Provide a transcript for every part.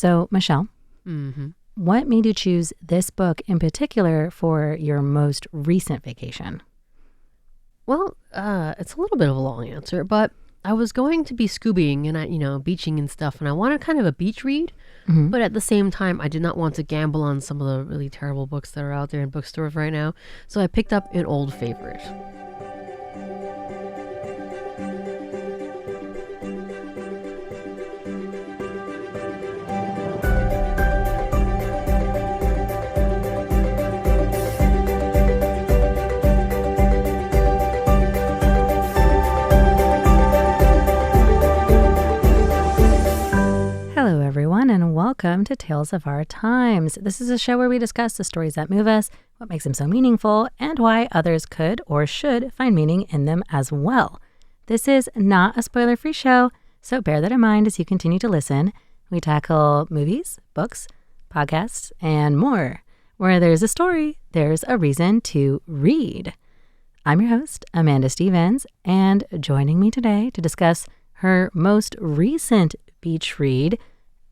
So, Michelle, Mm-hmm. what made you choose this book in particular for your most recent vacation? Well, it's a little bit of a long answer, but I was going to be scubaing and, beaching and stuff, and I wanted kind of a beach read, but at the same time, I did not want to gamble on some of the really terrible books that are out there in bookstores right now, so I picked up an old favorite. Hello, everyone, and welcome to Tales of Our Times. This is a show where we discuss the stories that move us, what makes them so meaningful, and why others could or should find meaning in them as well. This is not a spoiler-free show, so bear that in mind as you continue to listen. We tackle movies, books, podcasts, and more. Where there's a story, there's a reason to read. I'm your host, Amanda Stevens, and joining me today to discuss her most recent beach read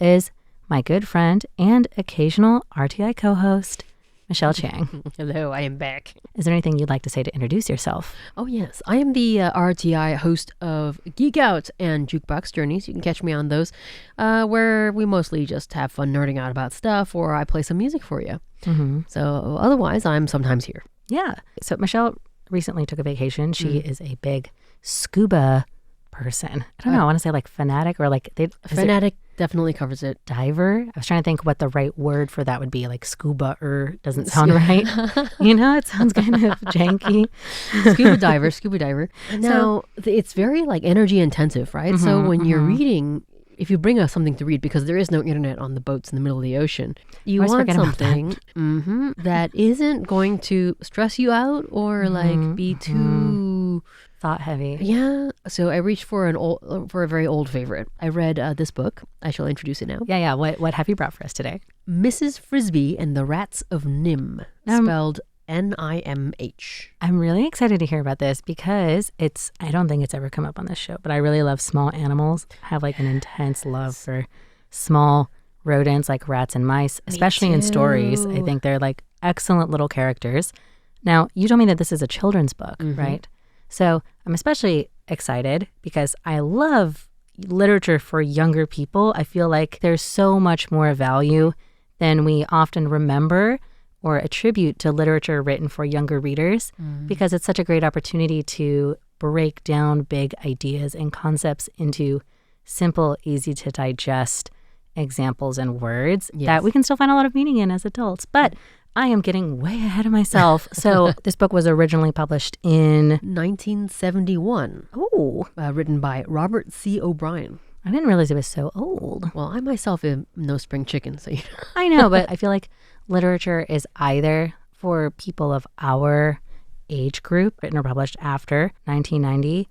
is my good friend and occasional RTI co-host, Michelle Chiang. Hello, I am back. Is there anything you'd like to say to introduce yourself? Oh, yes. I am the RTI host of Geek Out and Jukebox Journeys. You can catch me on those, where we mostly just have fun nerding out about stuff, or I play some music for you. Mm-hmm. So otherwise, I'm sometimes here. Yeah. So Michelle recently took a vacation. She is a big scuba person. I don't know. I want to say like fanatic or like... Fanatic definitely covers it. Diver? I was trying to think what the right word for that would be. Like scuba doesn't sound right. It sounds kind of janky. Scuba diver. Now, it's very like energy intensive, right? So when you're reading, if you bring us something to read, because there is no internet on the boats in the middle of the ocean, you want something that isn't going to stress you out or like be too... thought heavy. Yeah. So I reached for a very old favorite. I read this book. I shall introduce it now. Yeah. What have you brought for us today? Mrs. Frisby and the Rats of NIMH, spelled NIMH. I'm really excited to hear about this because I don't think it's ever come up on this show, but I really love small animals. I have like an intense love for small rodents like rats and mice, especially in stories. I think they're like excellent little characters. Now, you told me that this is a children's book, right? So I'm especially excited because I love literature for younger people. I feel like there's so much more value than we often remember or attribute to literature written for younger readers because it's such a great opportunity to break down big ideas and concepts into simple, easy to digest examples and words that we can still find a lot of meaning in as adults. But I am getting way ahead of myself. So this book was originally published in 1971. Oh, written by Robert C. O'Brien. I didn't realize it was so old. Well, I myself am no spring chicken, so I know, but I feel like literature is either for people of our age group, written or published after 1990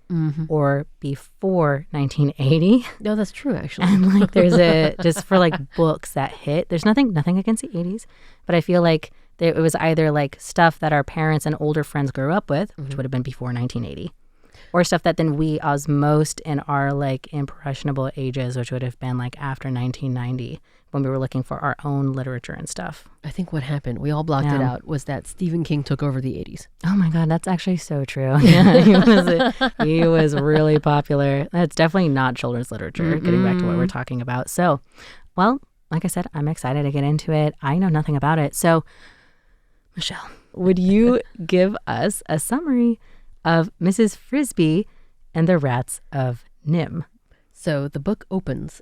or before 1980. No, that's true, actually. And like there's just for like books that hit, there's nothing against the 80s, but I feel like it was either like stuff that our parents and older friends grew up with, which would have been before 1980, or stuff that then we osmosed in our like impressionable ages, which would have been like after 1990 when we were looking for our own literature and stuff. I think what happened, we all blocked it out, was that Stephen King took over the 80s. Oh my God, that's actually so true. Yeah, he was really popular. That's definitely not children's literature, getting back to what we're talking about. So, well, like I said, I'm excited to get into it. I know nothing about it. So, Michelle, would you give us a summary of Mrs. Frisby and the Rats of NIMH? So the book opens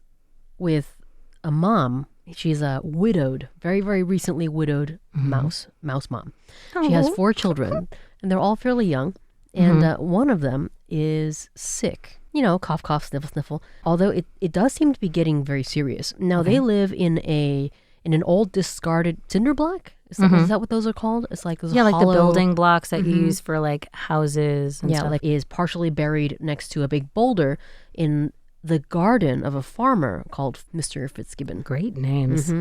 with a mom. She's a widowed, very, very recently widowed mouse mom. She has 4 children, and they're all fairly young. And one of them is sick. Cough, cough, sniffle, sniffle. Although it does seem to be getting very serious. Now, they live in an old discarded cinder block. Is that what those are called? It's like those hollow... like the building blocks that you use for like houses and stuff. Like it is partially buried next to a big boulder in the garden of a farmer called Mr. Fitzgibbon. Great names.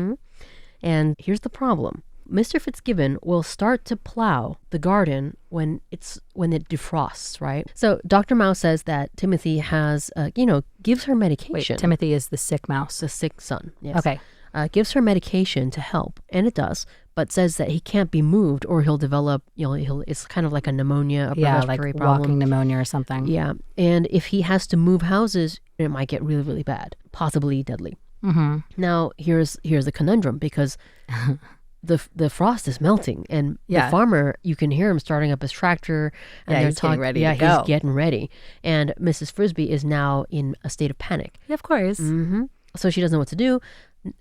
And here's the problem. Mr. Fitzgibbon will start to plow the garden when it defrosts, right? So Dr. Mouse says that Timothy has, gives her medication. Wait, Timothy is the sick mouse. The sick son, yes. Okay. gives her medication to help, and it does, but says that he can't be moved or he'll develop, it's kind of like a pneumonia, upper respiratory like problem. walking pneumonia or something. Yeah, and if he has to move houses, it might get really, really bad, possibly deadly. Mm-hmm. Now, here's the conundrum, because the frost is melting, and the farmer, you can hear him starting up his tractor, and they're he's getting ready to he's go. getting ready, and Mrs. Frisby is now in a state of panic. Yeah, of course. Mm-hmm. So she doesn't know what to do.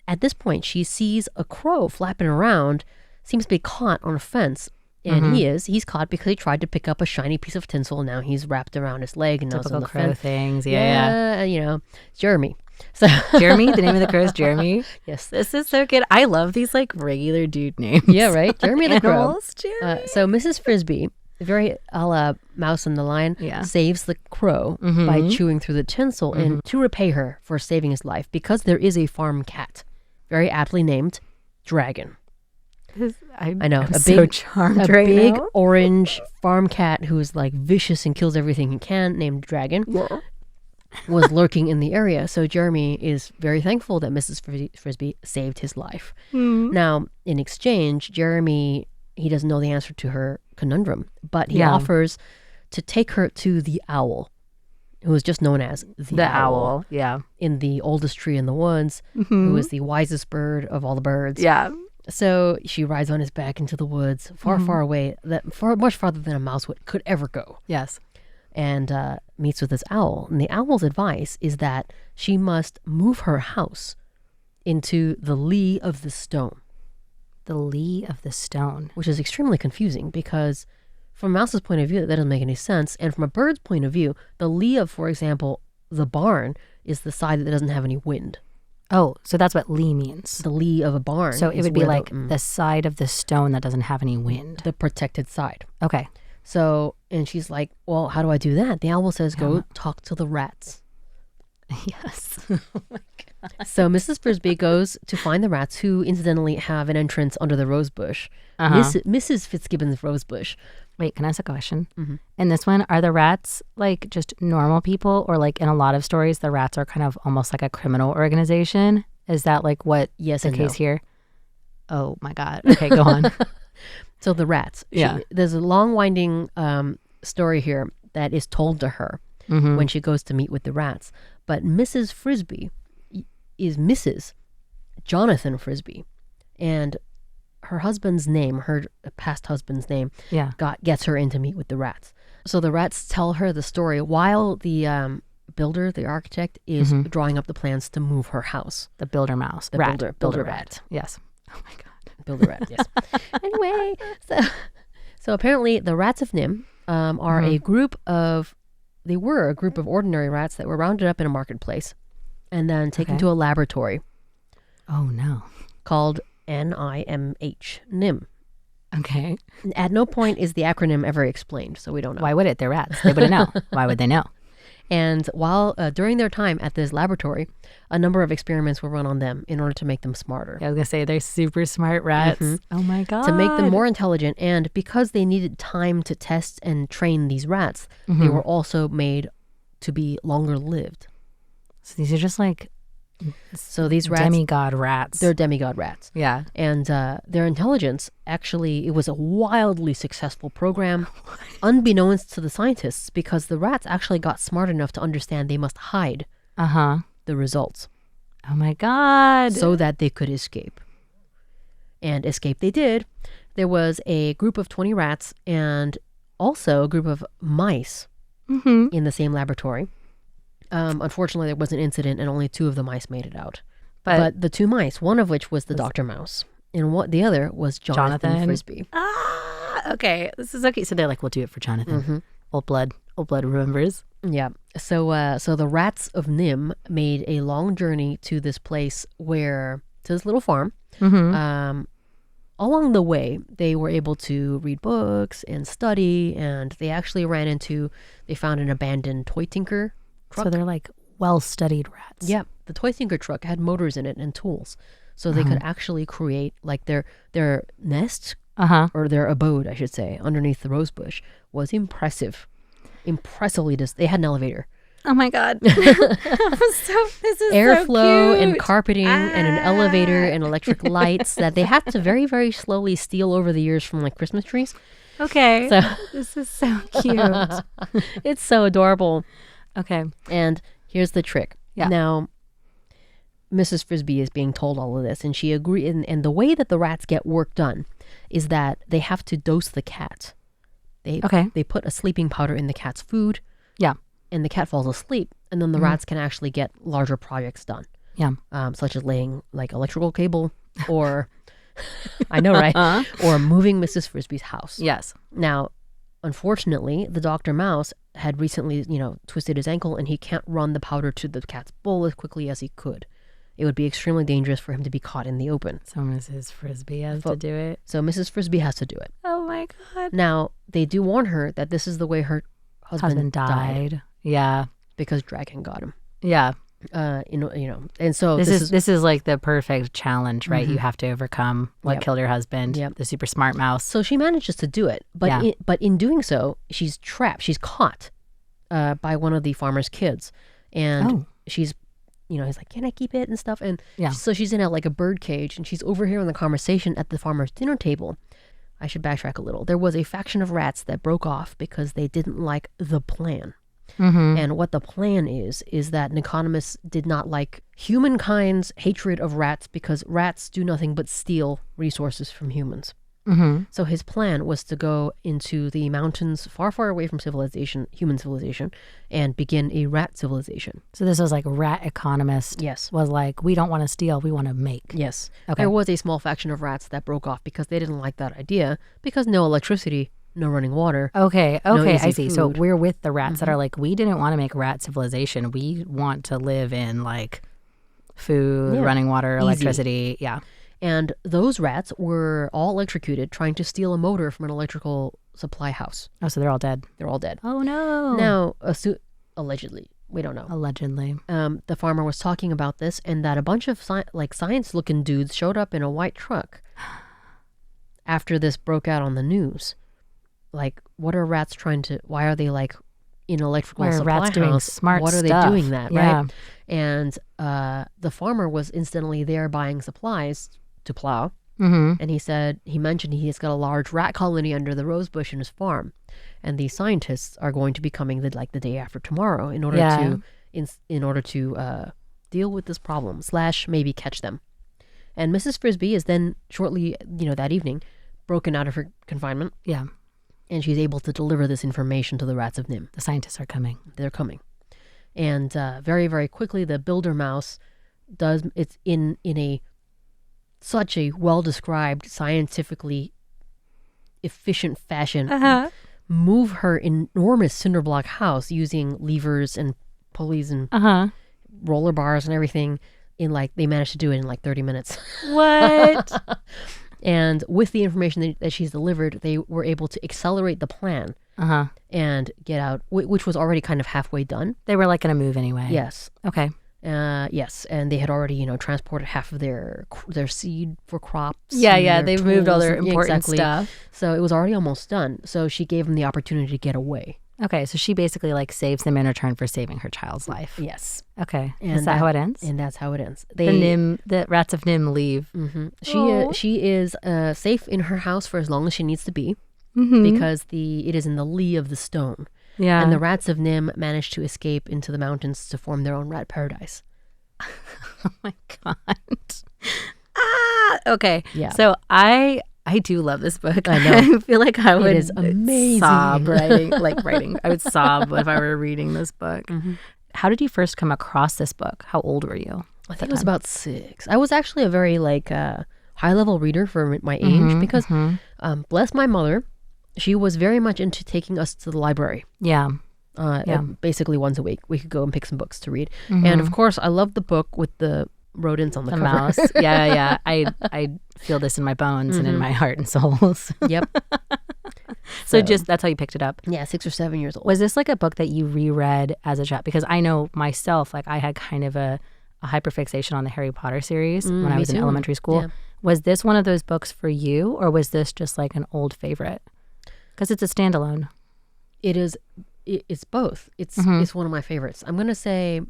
At this point, she sees a crow flapping around, seems to be caught on a fence. And he's caught because he tried to pick up a shiny piece of tinsel. And now he's wrapped around his leg and now it's on the crow fence. Things. Yeah. It's Jeremy. So Jeremy, the name of the crow is Jeremy. Yes. This is so good. I love these like regular dude names. Yeah, right? Jeremy the crow. Animals, Jeremy. So Mrs. Frisby, very a la Mouse in the Lion, saves the crow by chewing through the tinsel and to repay her for saving his life, because there is a farm cat, very aptly named Dragon. I know, I'm so charmed right big now. orange farm cat who is like vicious and kills everything he can, named Dragon, was lurking in the area. So Jeremy is very thankful that Mrs. Frisby saved his life. Now, in exchange, Jeremy, he doesn't know the answer to her conundrum, but he offers to take her to the owl, who is just known as the owl. Yeah. In the oldest tree in the woods, who is the wisest bird of all the birds. Yeah. So she rides on his back into the woods, far, far away, much farther than a mouse could ever go. Yes. And meets with this owl. And the owl's advice is that she must move her house into the lee of the stone. The lee of the stone. Which is extremely confusing, because from a mouse's point of view, that doesn't make any sense. And from a bird's point of view, the lee of, for example, the barn is the side that doesn't have any wind. Oh, so that's what lee means. The lee of a barn. So it would be like the side of the stone that doesn't have any wind. The protected side. Okay. So, and she's like, well, how do I do that? The owl says, go talk to the rats. Yes. Oh my God. So Mrs. Frisby goes to find the rats, who incidentally have an entrance under the rose bush. Mrs. Fitzgibbon's rose bush. Wait, can I ask a question? In this one, are the rats like just normal people, or like in a lot of stories, the rats are kind of almost like a criminal organization? Is that like what the case here? Oh my God. Okay, go on. So the rats. There's a long winding story here that is told to her when she goes to meet with the rats. But Mrs. Frisby is Mrs. Jonathan Frisby. And her husband's name, her past husband's name, gets her in to meet with the rats. So the rats tell her the story while the builder, the architect, is drawing up the plans to move her house. The builder mouse. The builder rat. Yes. Oh my God. Builder rat, yes. Anyway, so apparently the Rats of NIMH are a group of ordinary rats that were rounded up in a marketplace and then taken to a laboratory. Oh no. Called NIMH, NIMH. Okay. At no point is the acronym ever explained, so we don't know. Why would it? They're rats. They wouldn't know. Why would they know? And while during their time at this laboratory, a number of experiments were run on them in order to make them smarter. I was going to say, they're super smart rats. Oh my God. To make them more intelligent, and because they needed time to test and train these rats, they were also made to be longer lived. So these are just like these rats, demigod rats. They're demigod rats. Yeah. And their intelligence, actually, it was a wildly successful program, unbeknownst to the scientists, because the rats actually got smart enough to understand they must hide the results. Oh my God. So that they could escape. And escape they did. There was a group of 20 rats and also a group of mice in the same laboratory. Unfortunately, there was an incident and only 2 of the mice made it out. But the 2 mice, one of which was the Dr. Mouse, and the other was Jonathan Frisby. Okay. This is okay. So they're like, we'll do it for Jonathan. Old blood remembers. Yeah. So the Rats of NIMH made a long journey to this place to this little farm. Along the way, they were able to read books and study, and they actually they found an abandoned toy tinker truck. So they're like well-studied rats. Yeah. The toy tinker truck had motors in it and tools. So they could actually create like their nest or their abode, I should say, underneath the rose bush was impressive. Impressively, they had an elevator. Oh my God. This is airflow so cute. and carpeting and an elevator and electric lights that they had to very, very slowly steal over the years from like Christmas trees. Okay. So This is so cute. it's so adorable. Okay. And here's the trick. Yeah. Now, Mrs. Frisby is being told all of this, and she agrees. And the way that the rats get work done is that they have to dose the cat. They put a sleeping powder in the cat's food. Yeah. And the cat falls asleep, and then the rats can actually get larger projects done. Yeah. Such as laying like electrical cable, or I know, right? Or moving Mrs. Frisby's house. Yes. Now, unfortunately, the Dr. Mouse had recently, twisted his ankle, and he can't run the powder to the cat's bowl as quickly as he could. It would be extremely dangerous for him to be caught in the open. So Mrs. Frisby has to do it. So Mrs. Frisby has to do it. Oh my God. Now, they do warn her that this is the way her husband died. Yeah. because dragon got him. Yeah. And so this is like the perfect challenge, right? You have to overcome what killed your husband, the super smart mouse. So she manages to do it, but but in doing so, she's trapped. She's caught by one of the farmer's kids, and she's, he's like, "Can I keep it?" and stuff, and so she's in like a bird cage, and she's overhearing the conversation at the farmer's dinner table. I should backtrack a little. There was a faction of rats that broke off because they didn't like the plan. And what the plan is that Nicodemus did not like humankind's hatred of rats because rats do nothing but steal resources from humans. So his plan was to go into the mountains far, far away from civilization, human civilization, and begin a rat civilization. So this was like rat economist. Yes. Was like, we don't want to steal, we want to make. Yes. Okay. There was a small faction of rats that broke off because they didn't like that idea, because no electricity, no running water. Okay, I see. Food. So we're with the rats that are like, we didn't want to make rat civilization. We want to live in like food, running water, electricity. Yeah. And those rats were all electrocuted trying to steal a motor from an electrical supply house. Oh, so they're all dead. They're all dead. Oh, no. Now, allegedly, we don't know. Allegedly. The farmer was talking about this, and that a bunch of science-looking dudes showed up in a white truck after this broke out on the news. Like, what are rats trying to? Why are they like in electrical supply rats doing house? smart What are stuff? they doing that? Yeah. Right. And the farmer was instantly there buying supplies to plow. And he mentioned he's got a large rat colony under the rose bush in his farm, and these scientists are going to be coming the day after tomorrow in order to deal with this problem / maybe catch them. And Mrs. Frisby is then shortly that evening broken out of her confinement. Yeah. And she's able to deliver this information to the Rats of NIMH. The scientists are coming. They're coming. And very, very quickly, the builder mouse it's in such a well-described, scientifically efficient fashion, move her enormous cinder block house using levers and pulleys and roller bars and everything. They managed to do it in like 30 minutes. What? And with the information that she's delivered, they were able to accelerate the plan and get out, which was already kind of halfway done. They were like going to move anyway. Yes. Okay. Yes, and they had already, transported half of their seed for crops. Yeah, they've moved all their important stuff. So it was already almost done. So she gave them the opportunity to get away. Okay, so she basically like saves them in return for saving her child's life. Yes. Okay. Is that how it ends? And that's how it ends. The Rats of NIMH leave. She is safe in her house for as long as she needs to be, because it is in the lee of the stone. Yeah. And the Rats of NIMH managed to escape into the mountains to form their own rat paradise. Oh my God. Okay. Yeah. So I do love this book. I know. I feel like I would It is amazing. sob writing. I would sob if I were reading this book. How did you first come across this book? How old were you? I think I was about 6. I was actually a very high-level reader for my age because, bless my mother, she was very much into taking us to the library. Yeah. Basically once a week. We could go and pick some books to read. And of course, I loved the book with the rodents on the cover. Mouse. Yeah. I feel this in my bones and in my heart and souls. Yep. So just that's how you picked it up? Yeah, 6 or 7 years old. Was this like a book that you reread as a child? Because I know myself, I had kind of a hyperfixation on the Harry Potter series when I was in elementary school. Yeah. Was this one of those books for you, or was this just like an old favorite? Because it's a standalone. It is It's both. It's one of my favorites. I'm going to say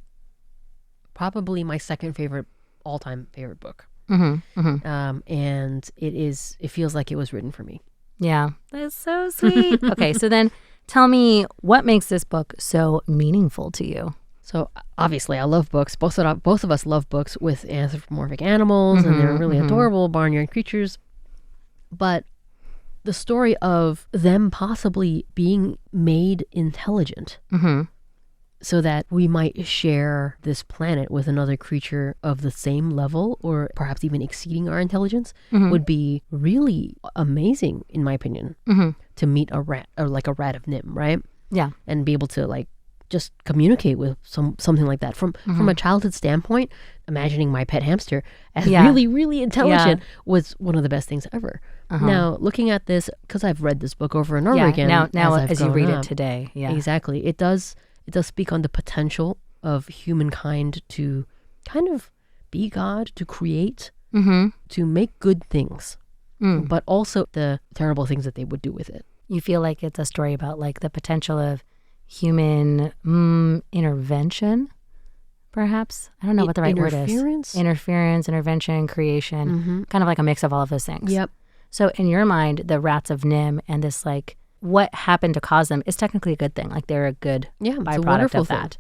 probably my second favorite, all-time favorite book. And it feels like it was written for me. Yeah, that's so sweet. Okay, so then tell me, what makes this book so meaningful to you? So obviously, I love books. Both of us love books with anthropomorphic animals, and they're really adorable barnyard creatures. But the story of them possibly being made intelligent so that we might share this planet with another creature of the same level, or perhaps even exceeding our intelligence, would be really amazing, in my opinion, to meet a rat, or like a rat of NIMH, right? Yeah. And be able to like just communicate with something like that. From a childhood standpoint, imagining my pet hamster as really, really intelligent was one of the best things ever. Now, looking at this, because I've read this book over and over again. Now as you read it today. Yeah. Exactly. It does speak on the potential of humankind to kind of be God, to create, to make good things, but also the terrible things that they would do with it. You feel like it's a story about like the potential of human intervention, perhaps? I don't know what the right word is. Interference, intervention, creation, kind of like a mix of all of those things. Yep. So in your mind, the Rats of NIMH and this like what happened to cause them is technically a good thing. Like they're a good byproduct of that.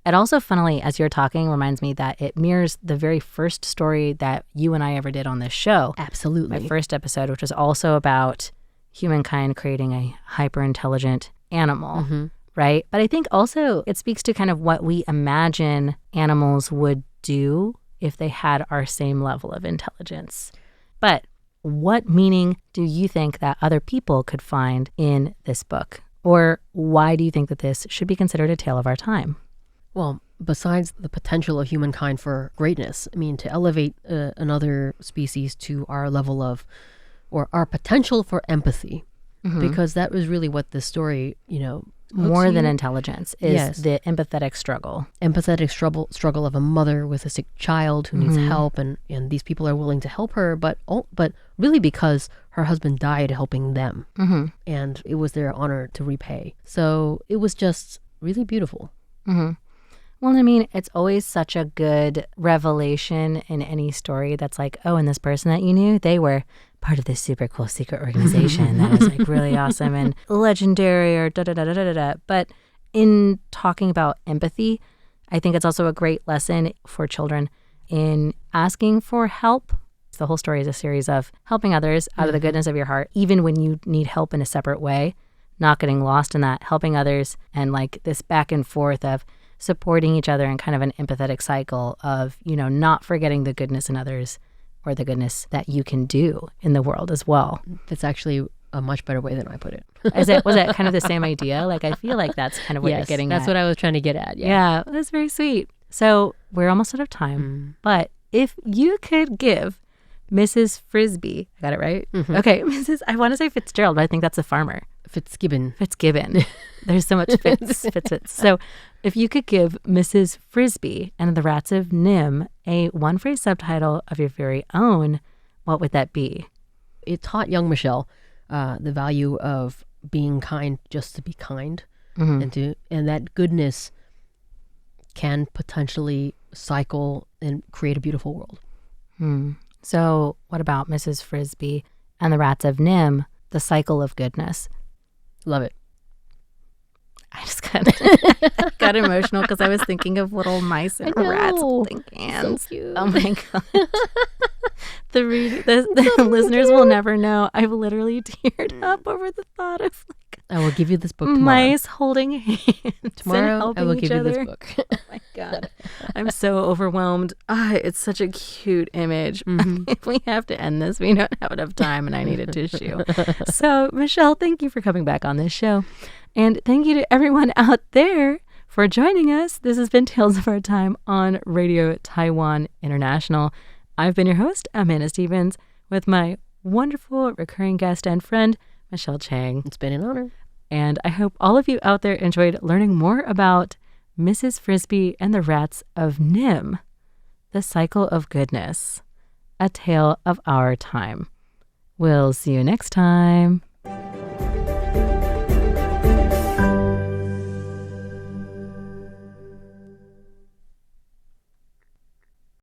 It also, funnily, as you're talking, reminds me that it mirrors the very first story that you and I ever did on this show. Absolutely. My first episode, which was also about humankind creating a hyper-intelligent animal, right? But I think also it speaks to kind of what we imagine animals would do if they had our same level of intelligence. But what meaning do you think that other people could find in this book? Or why do you think that this should be considered a tale of our time? Well, besides the potential of humankind for greatness, I mean, to elevate another species to our level of, or our potential for empathy, because that was really what this story, more than intelligence is the empathetic struggle. Empathetic struggle of a mother with a sick child who needs help, and these people are willing to help her, but really because her husband died helping them, and it was their honor to repay. So it was just really beautiful. Well, I mean, it's always such a good revelation in any story that's like, oh, and this person that you knew, they were part of this super cool secret organization that is like really awesome and legendary or da-da-da-da-da-da. But in talking about empathy, I think it's also a great lesson for children in asking for help. The whole story is a series of helping others out of the goodness of your heart, even when you need help in a separate way, not getting lost in that, helping others, and like this back and forth of supporting each other in kind of an empathetic cycle of, not forgetting the goodness in others or the goodness that you can do in the world as well. That's actually a much better way than I put it. Was that kind of the same idea? Like, I feel like that's kind of what you're getting at. That's what I was trying to get at. Yeah, that's very sweet. So we're almost out of time, but if you could give Mrs. Frisby, I got it right? Okay, I want to say Fitzgerald, but I think that's a farmer. Fitzgibbon. There's so much Fitz. So if you could give Mrs. Frisby and the Rats of NIMH a one-phrase subtitle of your very own, what would that be? It taught young Michelle the value of being kind just to be kind, and that goodness can potentially cycle and create a beautiful world. So what about Mrs. Frisby and the Rats of NIMH, the cycle of goodness? Love it. I just got emotional because I was thinking of little mice and rats holding hands. So cute. Oh my God. The listeners will never know. I've literally teared up over the thought of I will give you this book tomorrow. Mice holding hands. Tomorrow I will give you this book. Oh my God. I'm so overwhelmed. It's such a cute image. If we have to end this, we don't have enough time and I need a tissue. So Michelle, thank you for coming back on this show. And thank you to everyone out there for joining us. This has been Tales of Our Time on Radio Taiwan International. I've been your host, Amanda Stevens, with my wonderful recurring guest and friend, Michelle Chiang. It's been an honor. And I hope all of you out there enjoyed learning more about Mrs. Frisby and the Rats of NIMH, the cycle of goodness, a tale of our time. We'll see you next time.